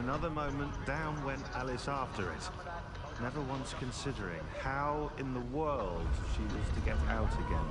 another moment, down went Alice after it, never once considering how in the world she was to get out again.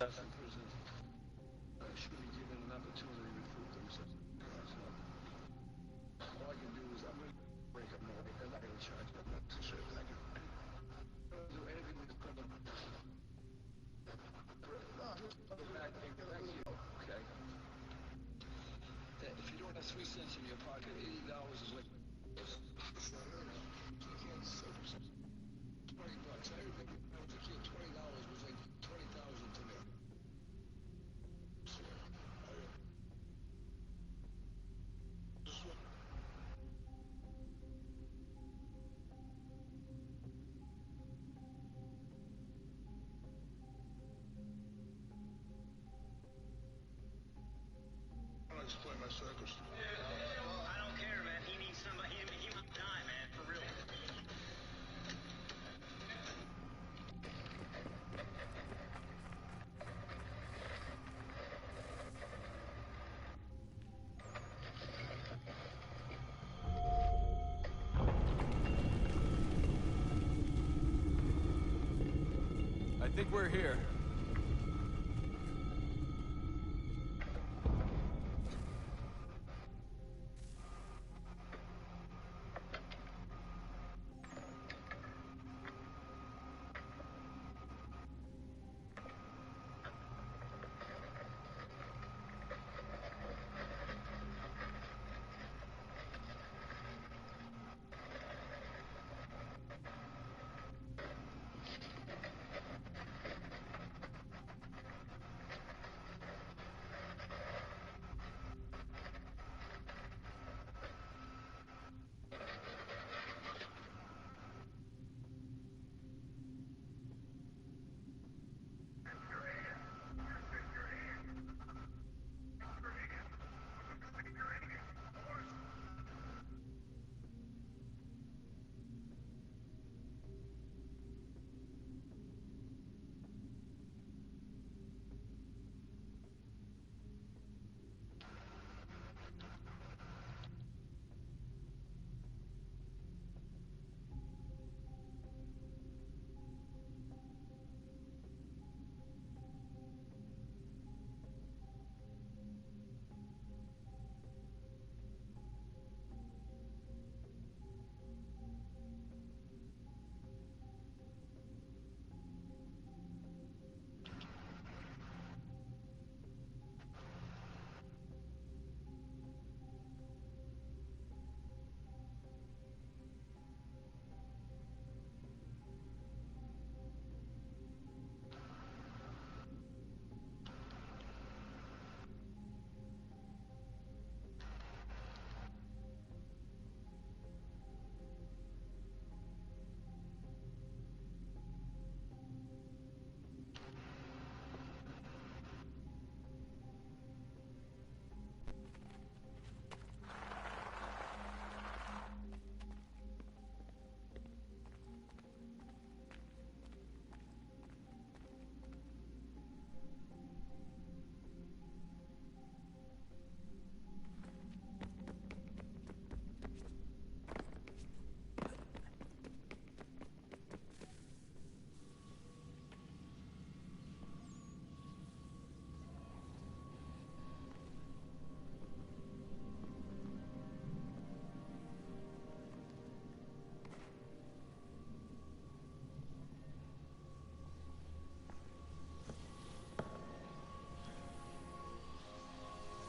From prison should be given an opportunity to prove themselves. All I can do is I'm going to break up my way. I'm not going to charge them. Sure, thank you. Do anything that's going to back you, okay? That if you don't have 3 cents in your pocket, $80 is like you can't save yourself. $20. Everything I think you $20 was like 20,000 to me. Explain my circumstances. I don't care, man. He needs somebody. He wants time, man. For real. I think we're here.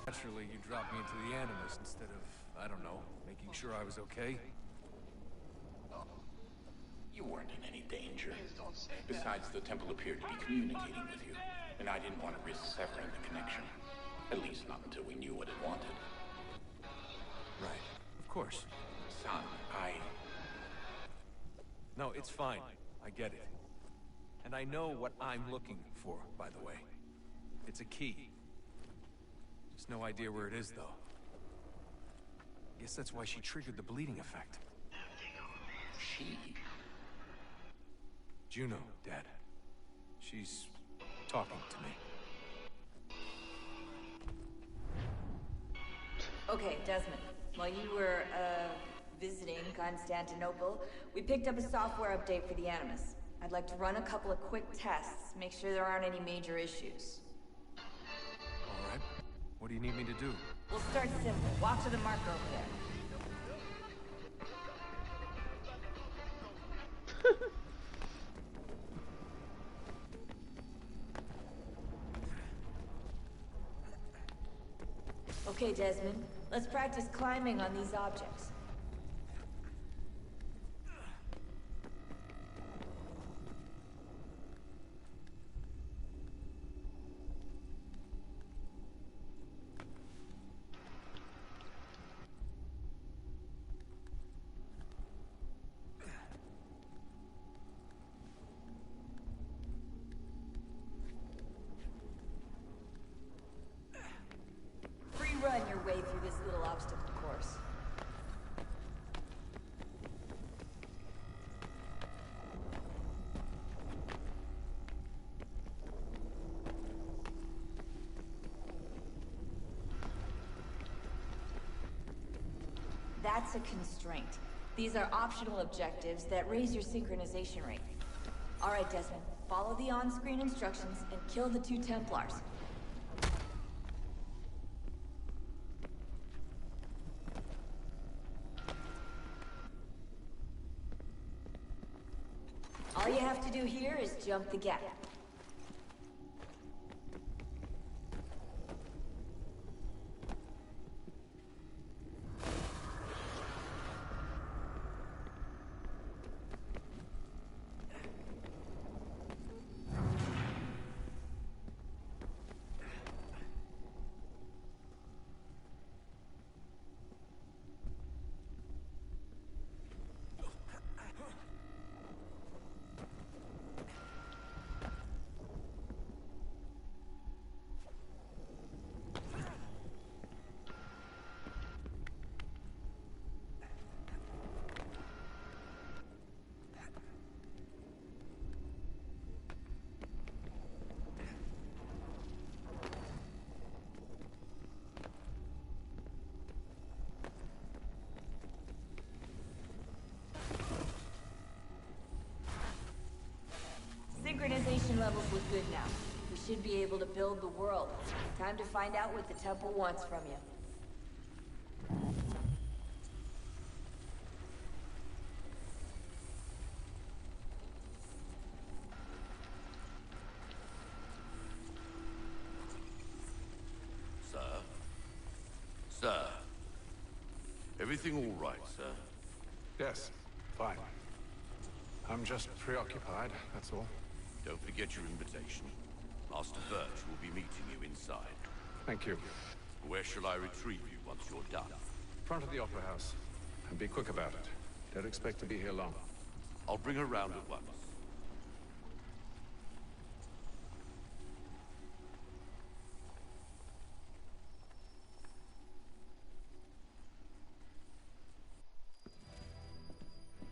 Naturally, you dropped me into the Animus instead of, I don't know, making sure I was okay. You weren't in any danger. Besides, the temple appeared to be communicating with you, and I didn't want to risk severing the connection. At least not until we knew what it wanted. Right. Of course. Son, No, it's fine. I get it. And I know what I'm looking for, by the way. It's a key. Just no idea where it is, though. Guess that's why she triggered the bleeding effect. She? Juno, Dad. She's talking to me. Okay, Desmond. While you were, visiting Constantinople, we picked up a software update for the Animus. I'd like to run a couple of quick tests, make sure there aren't any major issues. All right. What do you need me to do? We'll start simple. Walk to the marker over there. Okay, Desmond. Let's practice climbing on these objects. Run your way through this little obstacle course. That's a constraint. These are optional objectives that raise your synchronization rate. All right, Desmond. Follow the on-screen instructions and kill the 2 Templars. All you have to do here is jump the gap. Synchronization levels look good now. We should be able to build the world. Time to find out what the temple wants from you. Sir? Sir? Everything all right, sir? Yes, fine. I'm just preoccupied, that's all. Don't forget your invitation. Master Birch will be meeting you inside. Thank you. Where shall I retrieve you once you're done? Front of the Opera House. And be quick about it. Don't expect to be here long. I'll bring her round at once.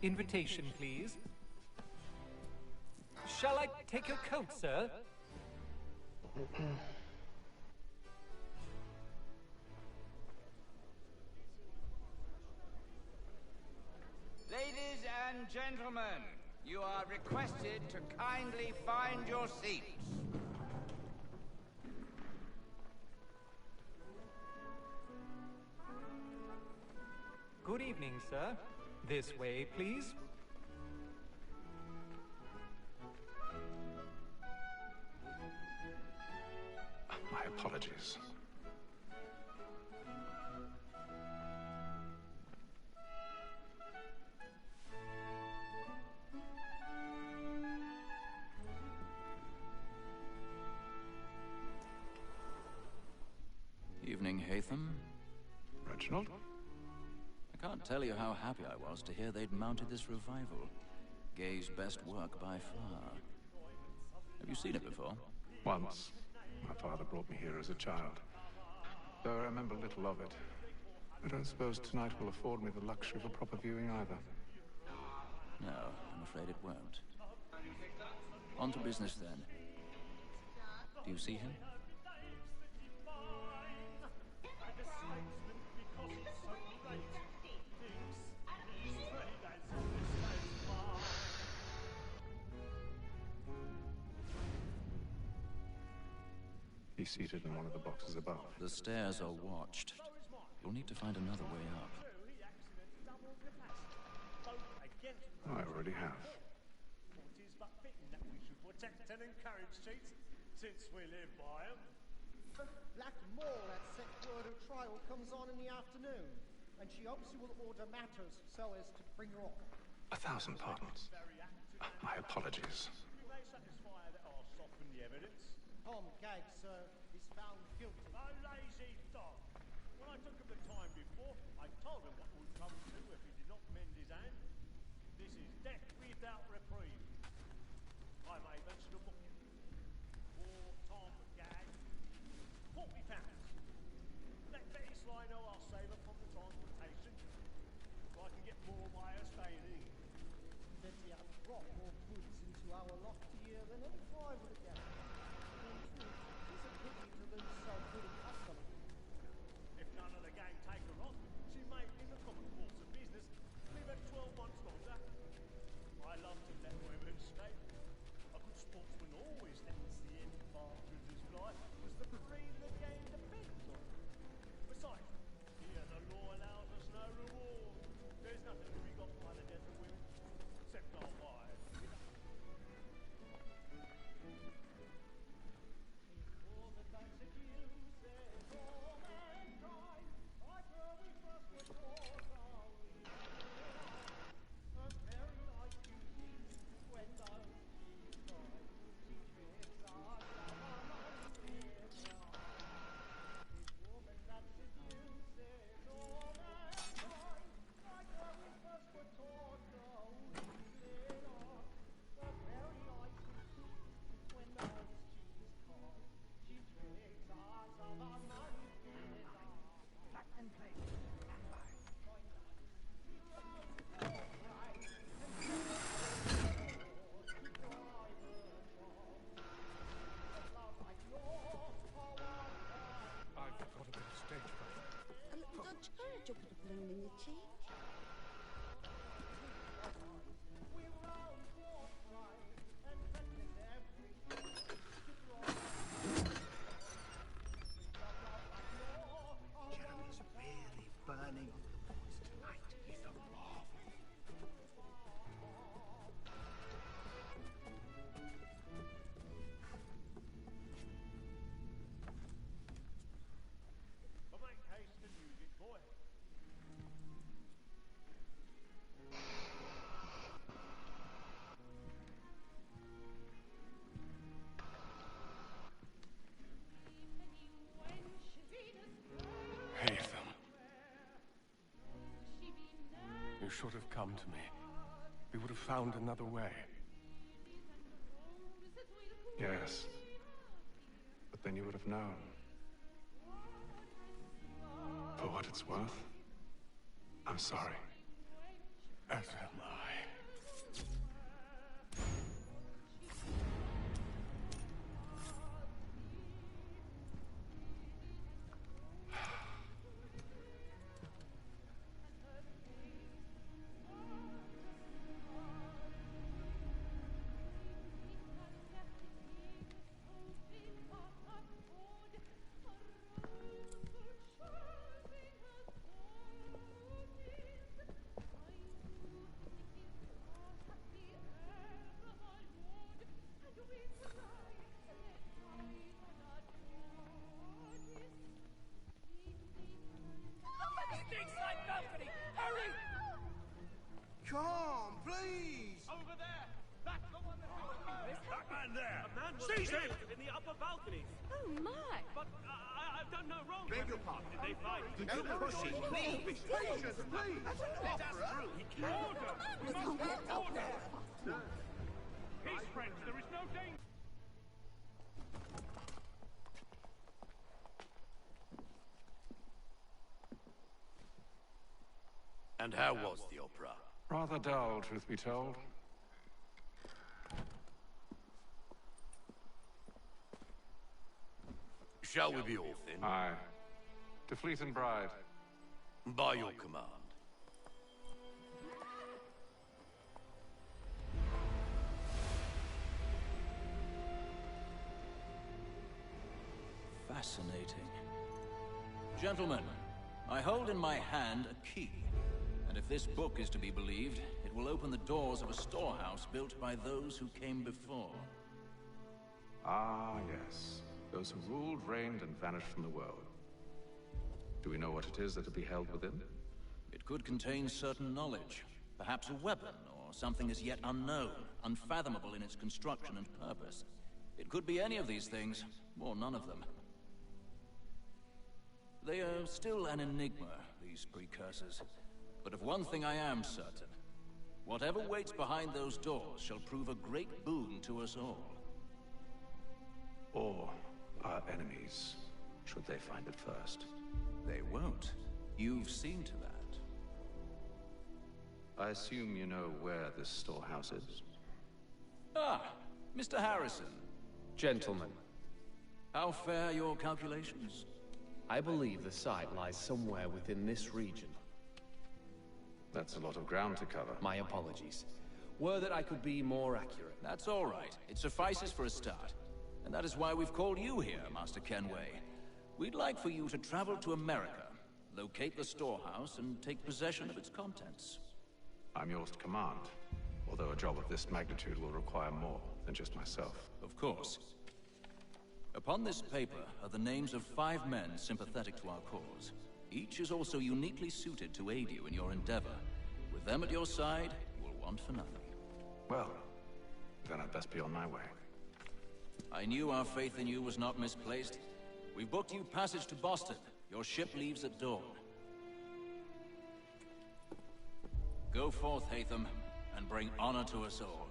Invitation, please. Shall I take your coat, sir? Ladies and gentlemen, you are requested to kindly find your seats. Good evening, sir. This way, please. My apologies. Haytham? Reginald? I can't tell you how happy I was to hear they'd mounted this revival. Gay's best work by far. Have you seen it before? Once. My father brought me here as a child. Though I remember little of it. I don't suppose tonight will afford me the luxury of a proper viewing either. No, I'm afraid it won't. On to business then. Do you see him? He's seated in one of the boxes above. The stairs are watched. You'll need to find another way up. I already have. It is but fitting that we should protect and encourage cheats, since we live by them. Black Moore, that set word of trial comes on in the afternoon, and she hopes you will order matters so as to bring her off. 1,000 pardons. My apologies. You may satisfy that I'll soften the evidence. Tom Gag, sir, is found guilty. A lazy dog. When I took him the time before, I told him what would come to if he did not mend his hand. This is death without reprieve. I may mention a book. For Tom Gag, £40. Let Betty Sly know I'll save her from the transportation, so I can get more by her staying in. Betty has brought more goods into our lofty year than any five would have gathered. It's a pity to lose so good a customer. If none of the gang take her on, she may, in the common course of business, live at 12 months longer. I love to let women escape. A good sportsman always lets the end partridges fly, because the breed of the game depends on it. Besides, here the law allows us no reward. There's nothing to be got by the death of women, except our wives. Don't put a balloon in your cheek. Jeremy's really burning on the boys tonight. He's a marvel. But make haste and use it, boy. Haytham. You should have come to me. We would have found another way. Yes. But then you would have known. For what it's worth, I'm sorry. As am I. Come, please! Over there! That's the one that... That man there! A man was Seize him! in the upper balcony. Oh, my! But I I've done no wrong. Beg your pardon. Did they fight? No pushing, please. Patience, please. Let us through. Order! We must have order! Peace, friends. There is no danger. And how was the opera? Rather dull, truth be told. Shall we be off then? Aye. To Fleet and Bride. By your command. Fascinating. Gentlemen, I hold in my hand a key. And if this book is to be believed, it will open the doors of a storehouse built by those who came before. Ah, yes. Those who ruled, reigned, and vanished from the world. Do we know what it is that will be held within? It could contain certain knowledge. Perhaps a weapon, or something as yet unknown, unfathomable in its construction and purpose. It could be any of these things, or none of them. They are still an enigma, these precursors. But of one thing I am certain. Whatever waits behind those doors shall prove a great boon to us all. Or our enemies, should they find it first. They won't. You've seen to that. I assume you know where this storehouse is? Ah, Mr. Harrison. Gentlemen, How fare your calculations? I believe the site lies somewhere within this region. That's a lot of ground to cover. My apologies. Were that I could be more accurate. That's all right. It suffices for a start. And that is why we've called you here, Master Kenway. We'd like for you to travel to America, locate the storehouse, and take possession of its contents. I'm yours to command, although a job of this magnitude will require more than just myself. Of course. Upon this paper are the names of 5 men sympathetic to our cause. Each is also uniquely suited to aid you in your endeavor. With them at your side, you will want for nothing. Well, then I'd best be on my way. I knew our faith in you was not misplaced. We've booked you passage to Boston. Your ship leaves at dawn. Go forth, Hatham, and bring honor to us all.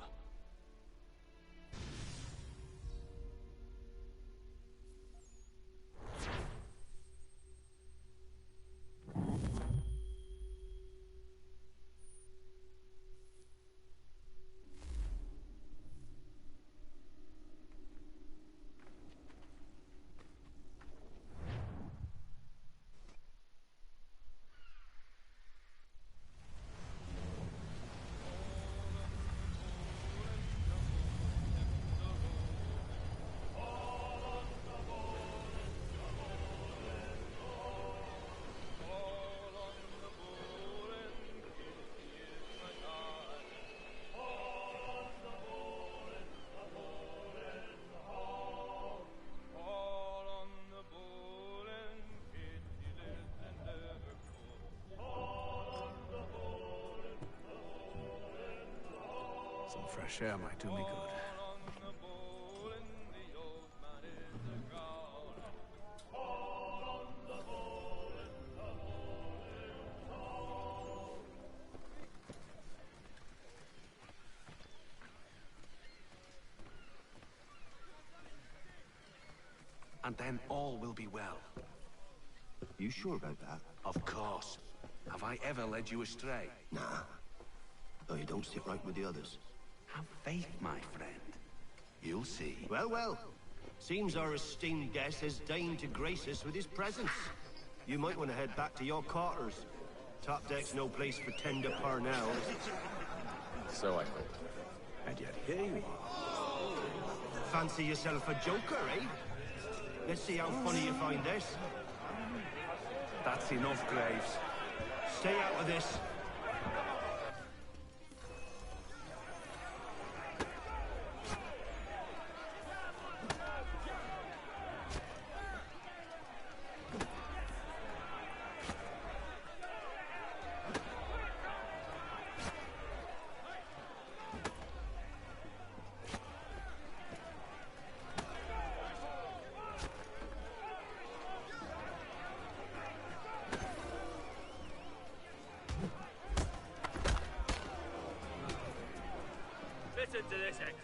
Some fresh air might do me good. And then all will be well. You sure about that? Of course. Have I ever led you astray? Nah. Though you don't sit right with the others. Have faith, my friend. You'll see. Well, well. Seems our esteemed guest has deigned to grace us with his presence. You might want to head back to your quarters. Top deck's no place for tender parnell. So I thought. And yet here you are. Fancy yourself a joker, eh? Let's see how funny you find this. That's enough, Graves. Stay out of this.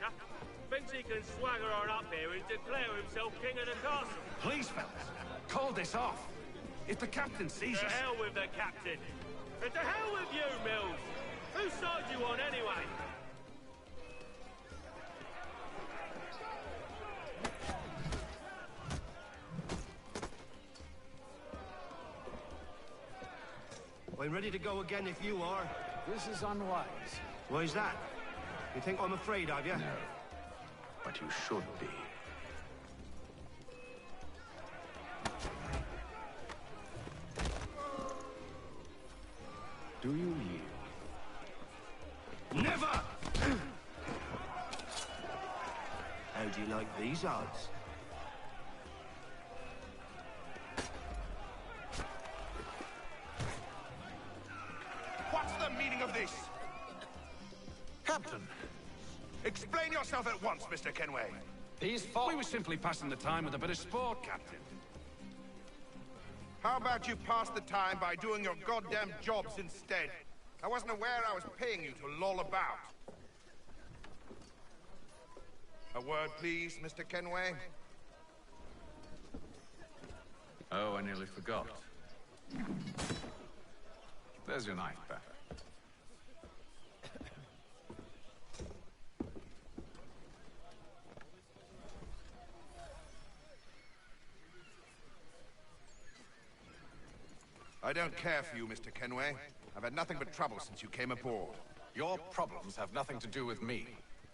character. Thinks he can swagger on up here and declare himself king of the castle. Please, fellas, call this off. If the captain sees To us... hell with the captain. And to hell with you, Mills. Whose side you on, anyway? I'm ready to go again if you are. This is unwise. Why's that? You think I'm afraid of you? No, but you should be. Do you yield? Never! How do you like these odds? What's the meaning of this? Captain! Explain yourself at once, Mr. Kenway. These four... We were simply passing the time with a bit of sport, Captain. How about you pass the time by doing your goddamn jobs instead? I wasn't aware I was paying you to loll about. A word, please, Mr. Kenway. Oh, I nearly forgot. There's your knife back. I don't care for you, Mr. Kenway. I've had nothing but trouble since you came aboard. Your problems have nothing to do with me.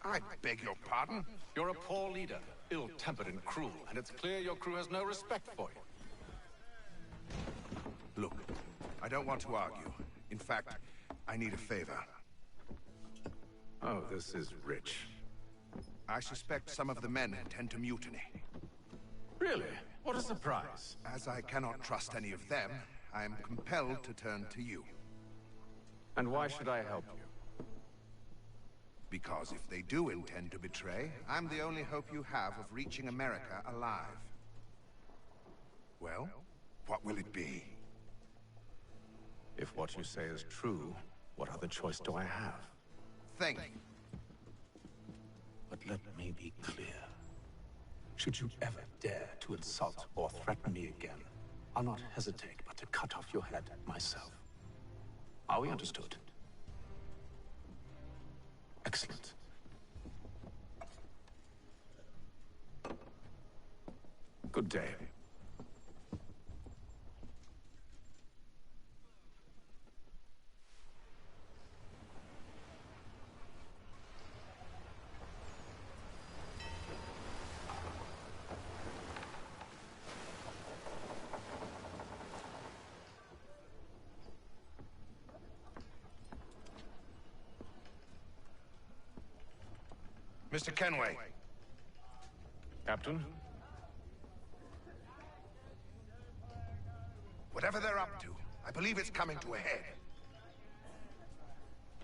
I beg your pardon? You're a poor leader, ill-tempered and cruel, and it's clear your crew has no respect for you. Look, I don't want to argue. In fact, I need a favor. Oh, this is rich. I suspect some of the men intend to mutiny. Really? What a surprise. As I cannot trust any of them, I am compelled to turn to you. And why should I help you? Because if they do intend to betray, I'm the only hope you have of reaching America alive. Well, what will it be? If what you say is true, what other choice do I have? Think. But let me be clear. Should you ever dare to insult or threaten me again, I'll not hesitate but to cut off your head myself. Are we understood? Excellent. Good day. Mr. Kenway. Captain? Whatever they're up to, I believe it's coming to a head.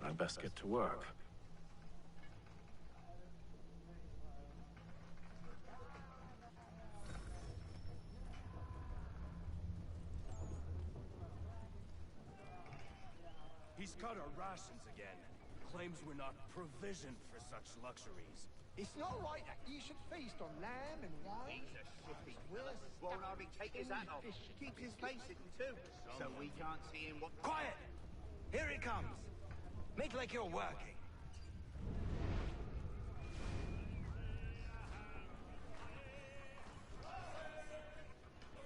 I'd best get to work. He's cut our rations again. Claims we're not provisioned for such luxuries. It's not right that you should feast on lamb and wine. He's a shippy fella. Won't hardly take his hat off. Keeps his face hidden too, so we can't see him. What? Quiet! Here he comes. Make like you're working.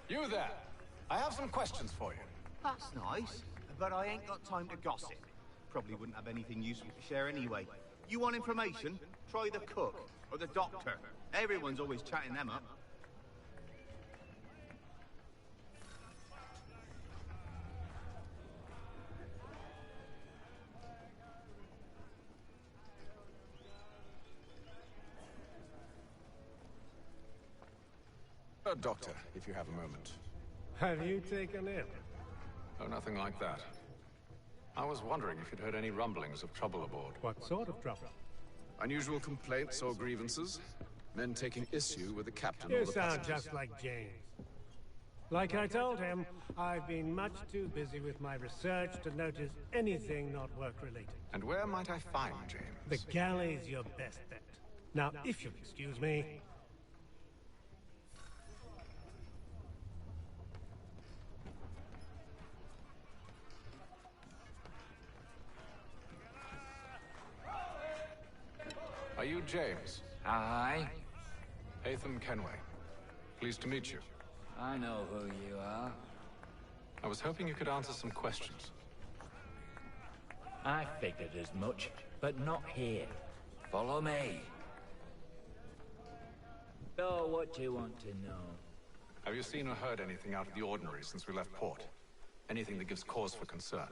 You there! I have some questions for you. That's nice, but I ain't got time to gossip. Probably wouldn't have anything useful to share anyway. You want information? Try the cook or the doctor. Everyone's always chatting them up. Doctor, if you have a moment. Have you taken ill? Oh, nothing like that. I was wondering if you'd heard any rumblings of trouble aboard. What sort of trouble? Unusual complaints or grievances? Men taking issue with the captain You or the sound passengers? just like James. Like I told him, I've been much too busy with my research to notice anything not work-related. And where might I find James? The galley's your best bet. Now, if you'll excuse me... Are you James? Aye. Hatham Kenway. Pleased to meet you. I know who you are. I was hoping you could answer some questions. I figured as much, but not here. Follow me. So, what do you want to know? Have you seen or heard anything out of the ordinary since we left port? Anything that gives cause for concern?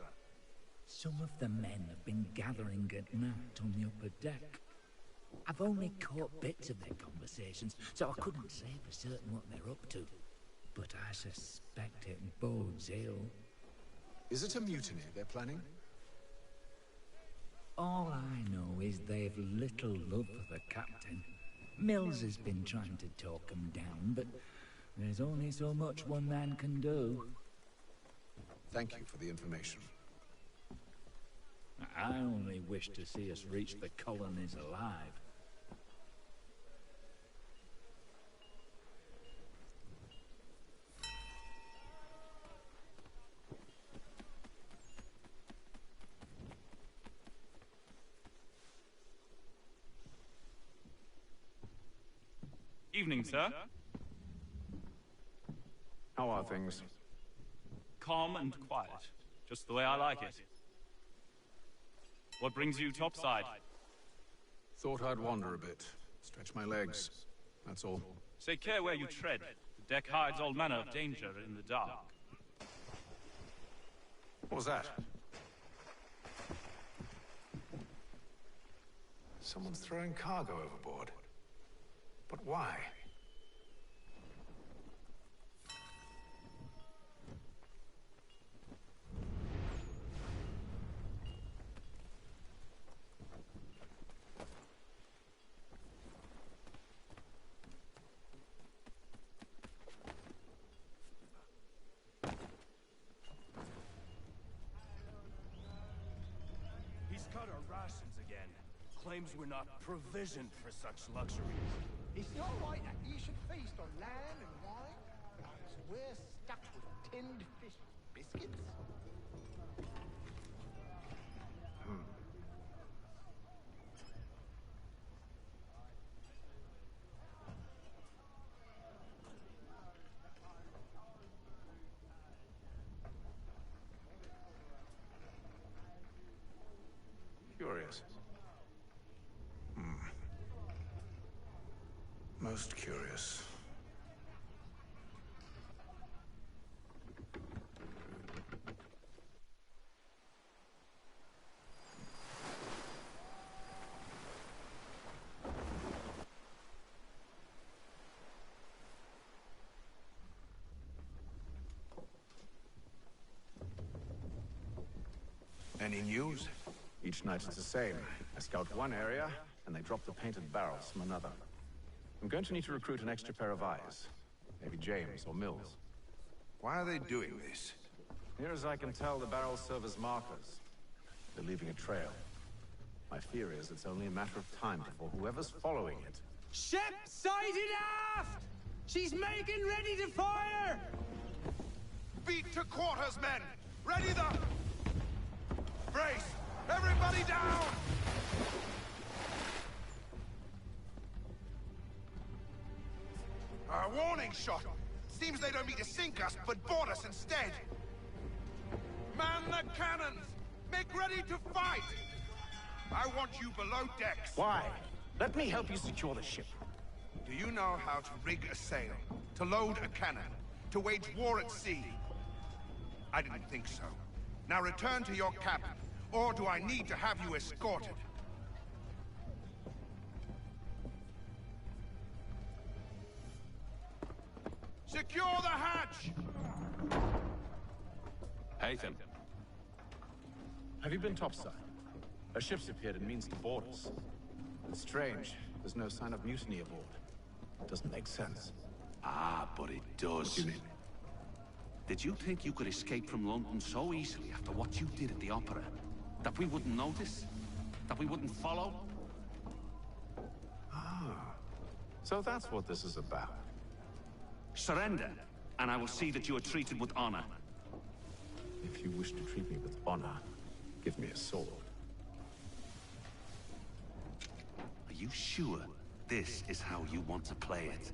Some of the men have been gathering at night on the upper deck. I've only caught bits of their conversations, so I couldn't say for certain what they're up to. But I suspect it bodes ill. Is it a mutiny they're planning? All I know is they've little love for the captain. Mills has been trying to talk them down, but there's only so much one man can do. Thank you for the information. I only wish to see us reach the colonies alive. Evening, sir. How are things? Calm and quiet. Just the way I like it. What brings you topside? Thought I'd wander a bit. Stretch my legs. That's all. Take care where you tread. The deck hides all manner of danger in the dark. What was that? Someone's throwing cargo overboard. But why? He's cut our rations again. Claims we're not provisioned for such luxuries. It's not right that you should feast on lamb and wine, because we're stuck with tinned fish biscuits. Curious. Most curious. Any news? Each night it's the same. I scout one area, and they drop the painted barrels from another. I'm going to need to recruit an extra pair of eyes. Maybe James or Mills. Why are they doing this? Near as I can tell, the barrels serve as markers. They're leaving a trail. My fear is it's only a matter of time before whoever's following it... Ship sighted aft! She's making ready to fire! Beat to quarters, men! Ready the... Brace! Everybody down! A warning shot! Seems they don't mean to sink us, but board us instead! Man the cannons! Make ready to fight! I want you below decks! Why? Let me help you secure the ship. Do you know how to rig a sail? To load a cannon? To wage war at sea? I didn't think so. Now return to your cabin, or do I need to have you escorted? Secure the hatch! Hatham. Have you been topside? A ship's appeared and means to board us. It's strange. There's no sign of mutiny aboard. Doesn't make sense. Ah, but it does. What do you mean? Did you think you could escape from London so easily after what you did at the opera? That we wouldn't notice? That we wouldn't follow? Ah. So that's what this is about. Surrender, and I will see that you are treated with honor. If you wish to treat me with honor, give me a sword. Are you sure this is how you want to play it?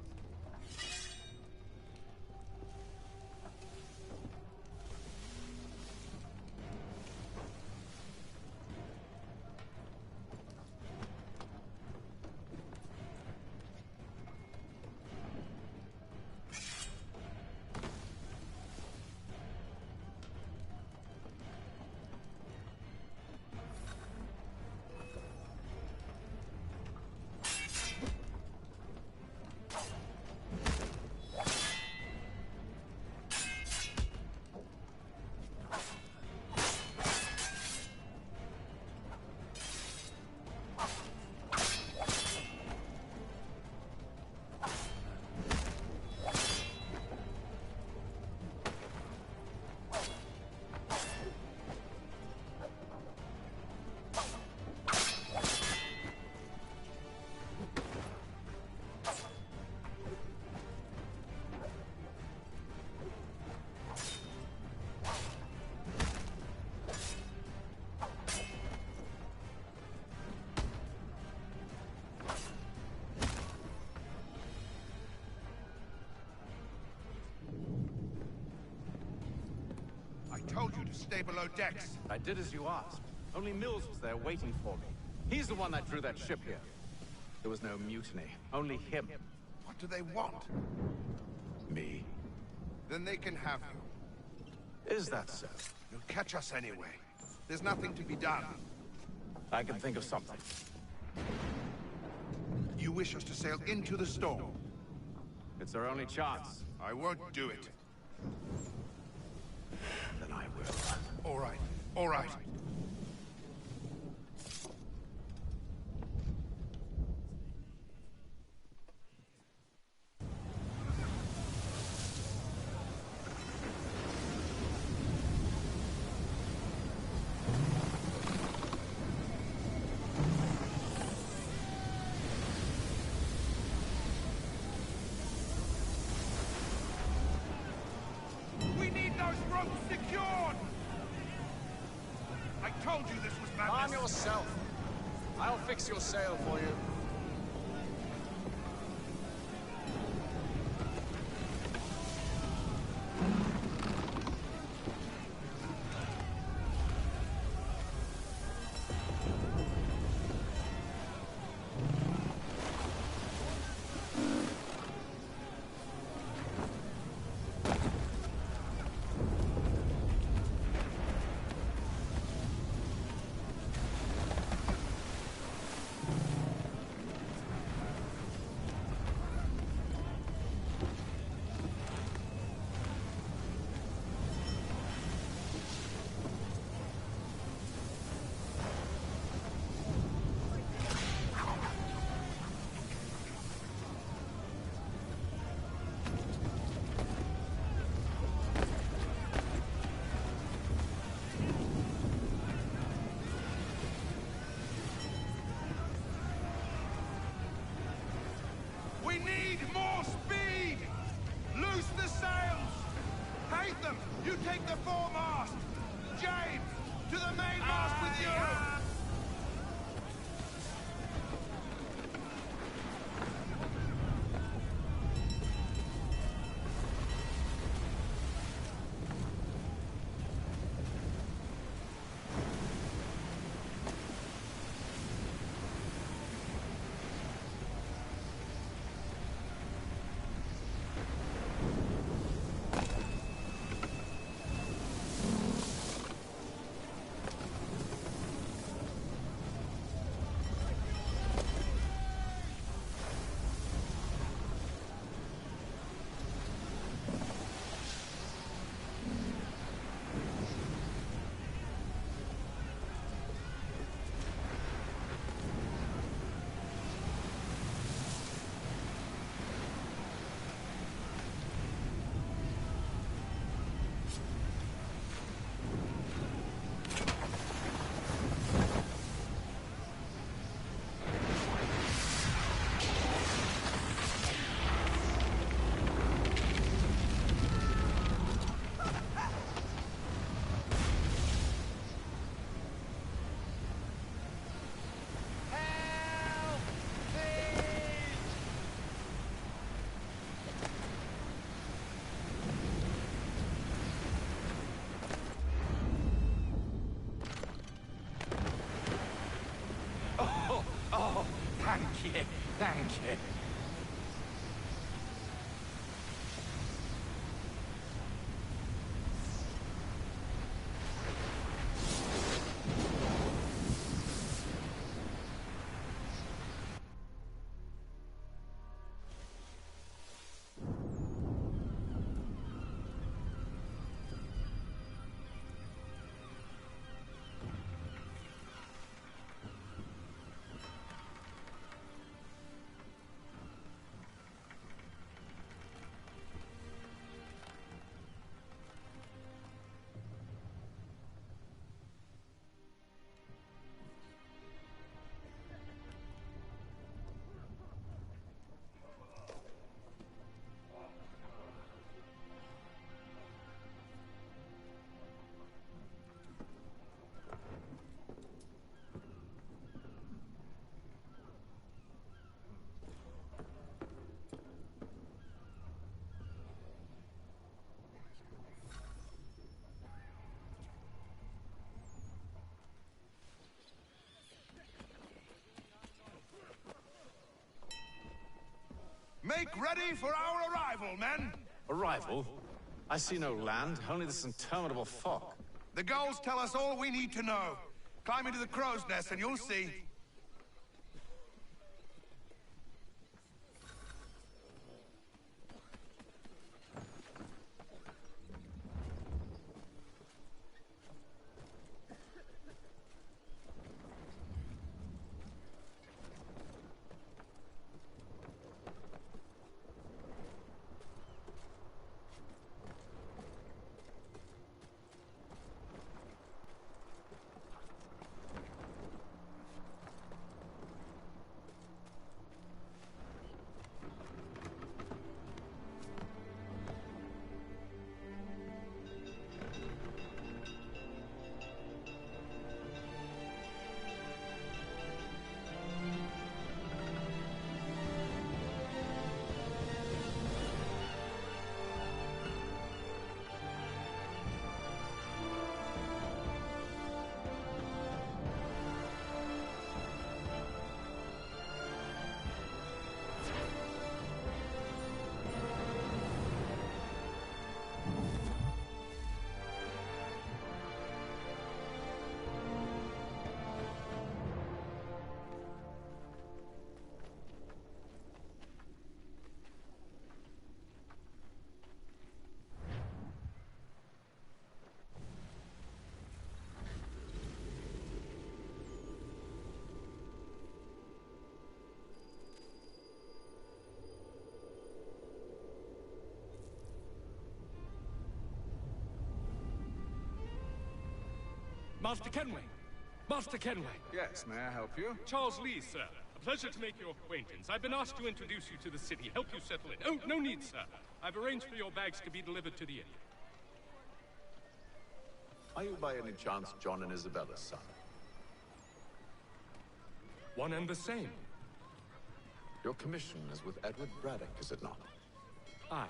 I told you to stay below decks. I did as you asked. Only Mills was there waiting for me. He's the one that drew that ship here. There was no mutiny, only him. What do they want? Me. Then they can have you. Is that so? You'll catch us anyway. There's nothing to be done. I can think of something. You wish us to sail into the storm? It's our only chance. I won't do it. Then I will. All right. All right. We need those ropes secured! I told you this was madness. Calm yourself. I'll fix your sail for you. Thank you. Make ready for our arrival, men! Arrival? I see no land, only this interminable fog. The gulls tell us all we need to know. Climb into the crow's nest and you'll see. Master Kenway! Master Kenway! Yes, may I help you? Charles Lee, sir. A pleasure to make your acquaintance. I've been asked to introduce you to the city, help you settle in. Oh, no need, sir. I've arranged for your bags to be delivered to the inn. Are you by any chance John and Isabella's son? One and the same. Your commission is with Edward Braddock, is it not? Aye.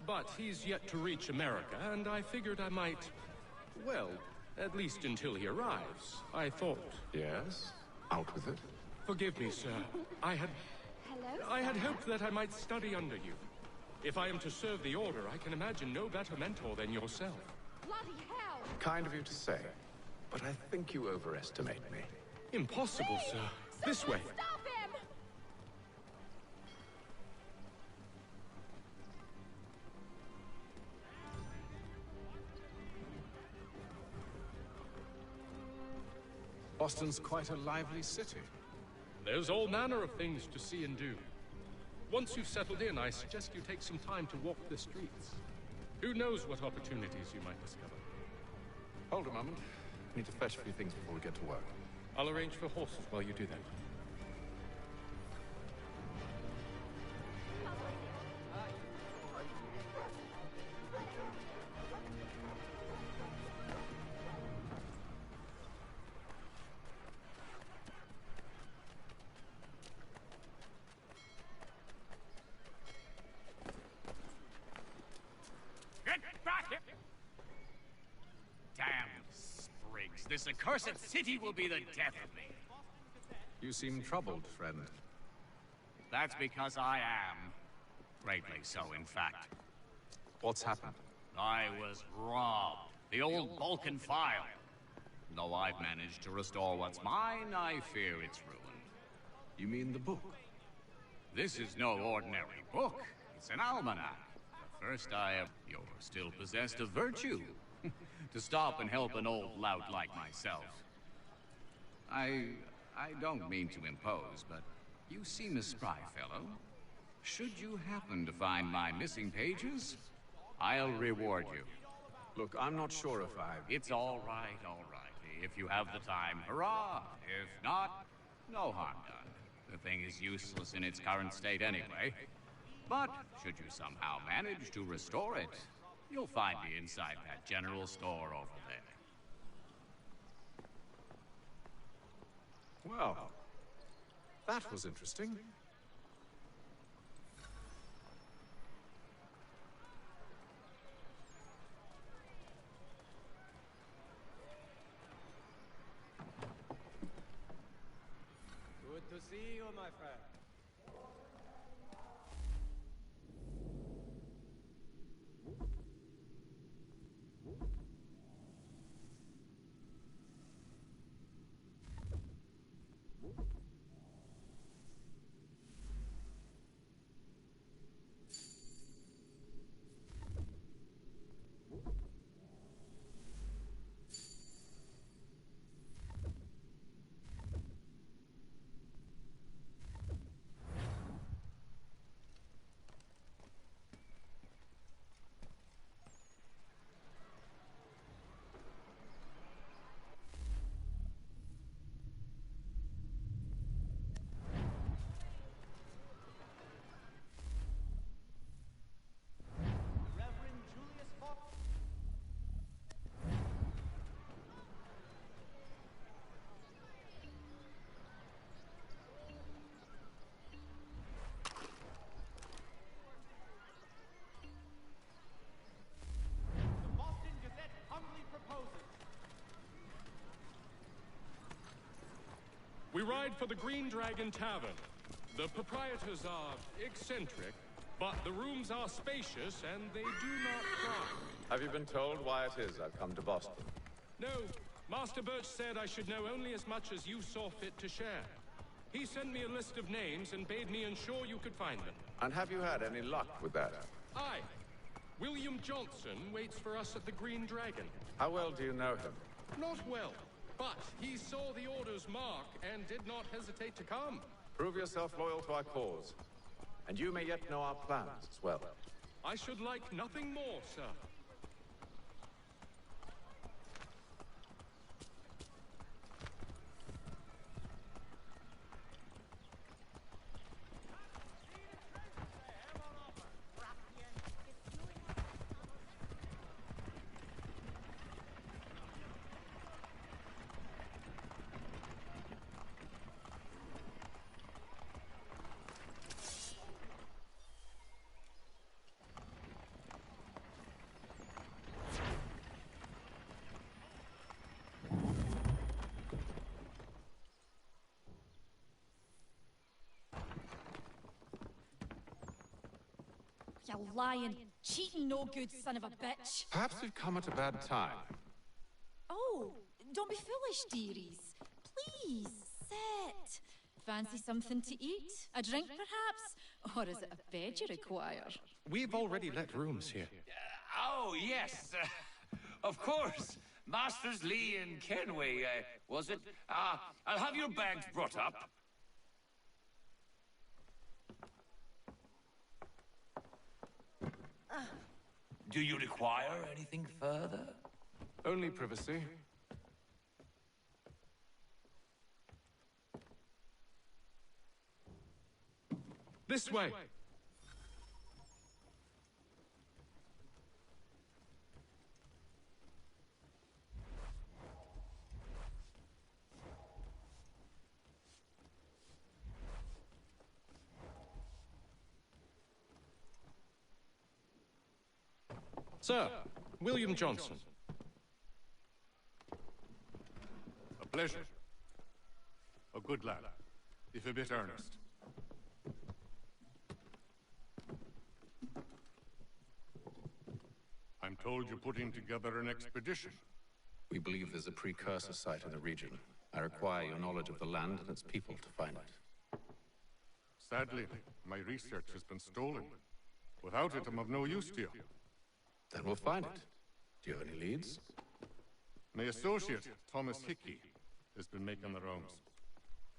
But he's yet to reach America, and I figured I might... well, at least until he arrives, I thought. Yes? Out with it. Forgive me, sir. I had hoped that I might study under you. If I am to serve the Order, I can imagine no better mentor than yourself. Bloody hell! Kind of you to say, but I think you overestimate me. Impossible, sir. This way. Stop him! Boston's quite a lively city. There's all manner of things to see and do. Once you've settled in, I suggest you take some time to walk the streets. Who knows what opportunities you might discover. Hold a moment. I need to fetch a few things before we get to work. I'll arrange for horses while you do that. This accursed city will be the death of me. You seem troubled, friend. That's because I am. Greatly so, in fact. What's happened? I was robbed. The old Balkan file. Though I've managed to restore what's mine, I fear it's ruined. You mean the book? This is no ordinary book. It's an almanac. The first you're still possessed of virtue. To stop and help an old lout like myself. I don't mean to impose, but you seem a spry fellow. Should you happen to find my missing pages, I'll reward you. Look, I'm not sure if It's all right, all right. If you have the time, hurrah! If not, no harm done. The thing is useless in its current state anyway. But should you somehow manage to restore it, you'll find me inside that general store over there. Well, that was interesting. Good to see you, my friend. We ride for the Green Dragon Tavern. The proprietors are eccentric, but the rooms are spacious and they do not crowd. Have you been told why it is I've come to Boston? No, Master Birch said I should know only as much as you saw fit to share. He sent me a list of names and bade me ensure you could find them. And have you had any luck with that? Aye. William Johnson waits for us at the Green Dragon. How well do you know him? Not well, but he saw the Order's mark and did not hesitate to come. Prove yourself loyal to our cause. And you may yet know our plans as well. I should like nothing more, sir. You lying, cheating, no good son of a bitch. Perhaps we've come at a bad time. Oh, don't be foolish, dearies. Please, sit. Fancy something to eat? A drink, perhaps? Or is it a bed you require? We've already let rooms here. Oh, yes. Of course. Masters Lee and Kenway, was it? I'll have your bags brought up. Do you require anything further? Only privacy. This way. Sir, William Johnson. A pleasure. A good lad, if a bit earnest. told you're putting together an expedition. We believe there's a precursor site in the region. I require your knowledge of the land and its people to find it. Sadly, my research has been stolen. Without it, I'm of no use to you. Then we'll find it. Do you have any leads? My associate, Thomas Hickey, has been making the rounds.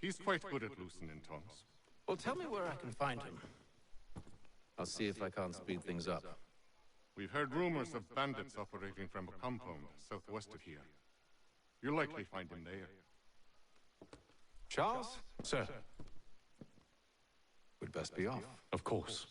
He's quite good at loosening tongues. Well, tell me where I can find him. I'll see if I can't speed things up. We've heard rumors of bandits operating from a compound southwest of here. You'll likely find him there. Charles? Sir. We'd best be off. Of course.